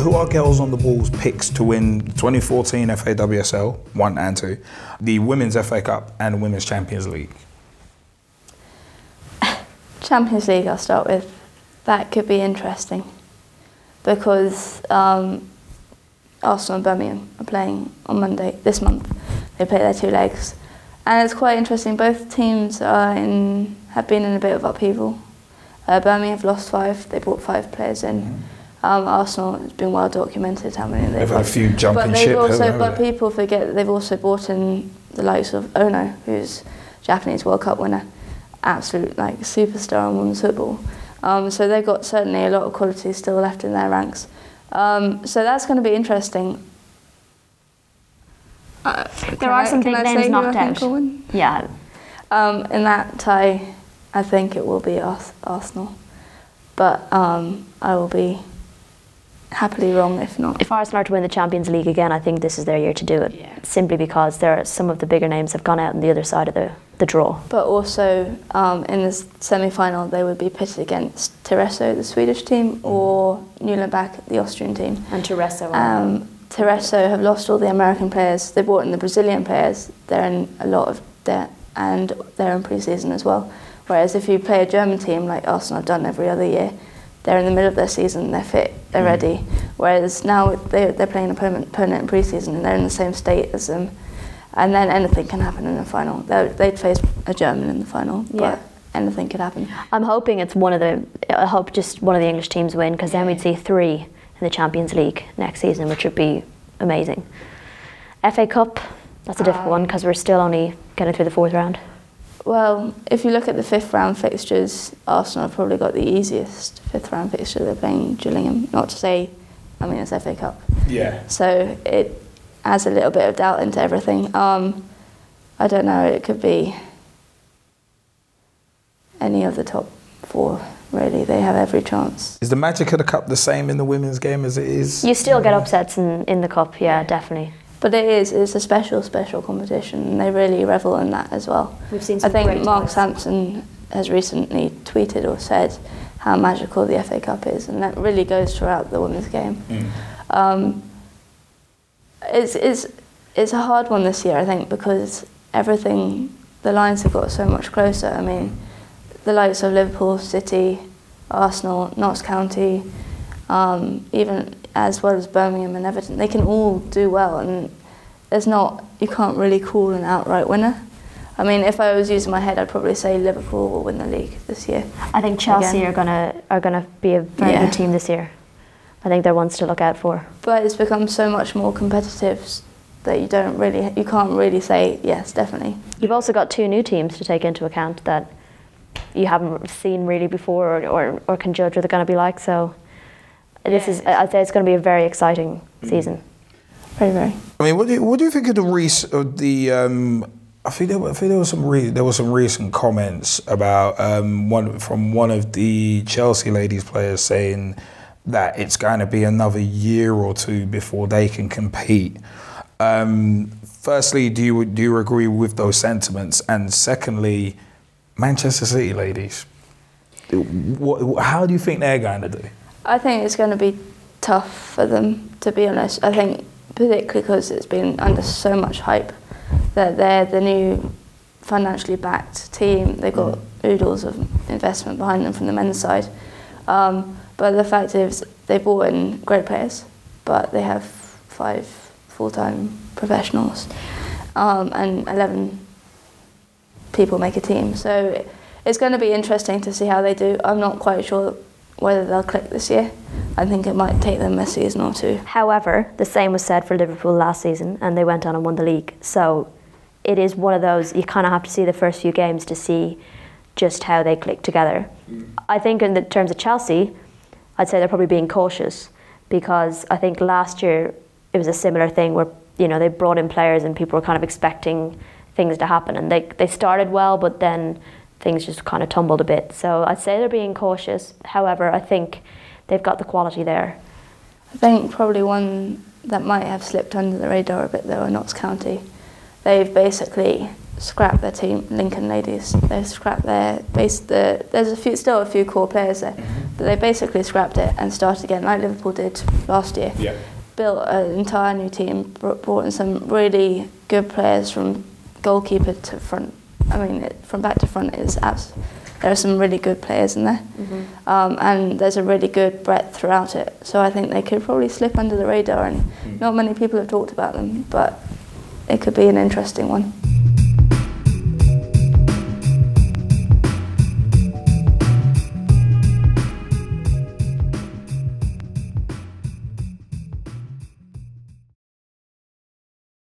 who are Girls on the Ball's picks to win 2014 FA WSL 1 and 2, the Women's FA Cup and Women's Champions League? Champions League, I'll start with. That could be interesting because Arsenal and Birmingham are playing on Monday this month. They play their 2 legs, and it's quite interesting. Both teams have been in a bit of upheaval. Birmingham have lost 5. They brought 5 players in. Arsenal, has been well documented how many they've had a few jumping ship. But people forget that they've also brought in the likes of Ono, who's Japanese World Cup winner, absolute superstar in women's football. So they've got certainly a lot of quality still left in their ranks. So that's going to be interesting. There are some big names knocked out. Yeah. In that tie, I think it will be Arsenal, but I will be happily wrong if not. If Arsenal are to win the Champions League again, I think this is their year to do it. Yeah. Simply because some of the bigger names have gone out on the other side of the draw. But also in the semi-final, they would be pitted against Tereso, the Swedish team, or Nuremberg, the Austrian team. And Tereso. Tereso have lost all the American players. They brought in the Brazilian players. They're in a lot of debt, and they're in pre-season as well. Whereas if you play a German team like Arsenal have done every other year, they're in the middle of their season, they're fit, they're ready. Whereas now they're playing an opponent in pre-season and they're in the same state as them. And then anything can happen in the final. They'd face a German in the final, but anything could happen. I'm hoping I hope just one of the English teams win, because then we'd see 3 in the Champions League next season, which would be amazing. FA Cup, that's a difficult one because we're still only getting through the 4th round. Well, if you look at the 5th round fixtures, Arsenal have probably got the easiest 5th round fixture. They're playing Gillingham, not to say, it's FA Cup. Yeah. So it adds a little bit of doubt into everything. I don't know, it could be any of the top 4, really. They have every chance. Is the magic of the cup the same in the women's game as it is? You still get upsets in the cup, yeah, definitely. But it's a special competition, and they really revel in that as well. We've seen some I think Mark Sampson has recently tweeted or said how magical the FA Cup is, and that really goes throughout the women's game. It's a hard one this year, I think, because the lines have got so much closer. The likes of Liverpool, City, Arsenal, Notts County, even as well as Birmingham and Everton, they can all do well, and you can't really call an outright winner. If I was using my head, I'd probably say Liverpool will win the league this year. I think Chelsea are gonna be a very good team this year. I think they're ones to look out for. But it's become so much more competitive that you can't really say yes, definitely. You've also got 2 new teams to take into account that you haven't seen really before or can judge what they're going to be like. So I'd say it's going to be a very exciting season. Very, very. What do you think of I think there were some recent comments about one of the Chelsea ladies players saying that it's going to be another year or 2 before they can compete. Firstly, do you agree with those sentiments? And secondly, Manchester City ladies, how do you think they're going to do? I think it's going to be tough for them, to be honest. I think particularly because it's been under so much hype that they're the new financially backed team. They've got oodles of investment behind them from the men's side. But the fact is they brought in great players, but they have 5 full-time professionals and 11 people make a team. So it's going to be interesting to see how they do. I'm not quite sure whether they'll click this year. I think it might take them a season or 2. However, the same was said for Liverpool last season, and they went on and won the league. So it is one of those, you kind of have to see the first few games to see just how they click together. I think in the terms of Chelsea, I'd say they're probably being cautious, because I think last year it was a similar thing where, you know, they brought in players and people were kind of expecting things to happen, and they started well, but then things just kind of tumbled a bit. So I'd say they're being cautious. However, I think they've got the quality there. I think probably one that might have slipped under the radar a bit though are Notts County. They've basically scrapped their team, Lincoln ladies. They've scrapped their base. There's still a few core players there, But they basically scrapped it and started again, like Liverpool did last year. Yeah. Built an entire new team, brought in some really good players from goalkeeper to front. I mean, from back to front there are some really good players in there. And there's a really good breadth throughout it. So I think they could probably slip under the radar, and not many people have talked about them, but it could be an interesting one.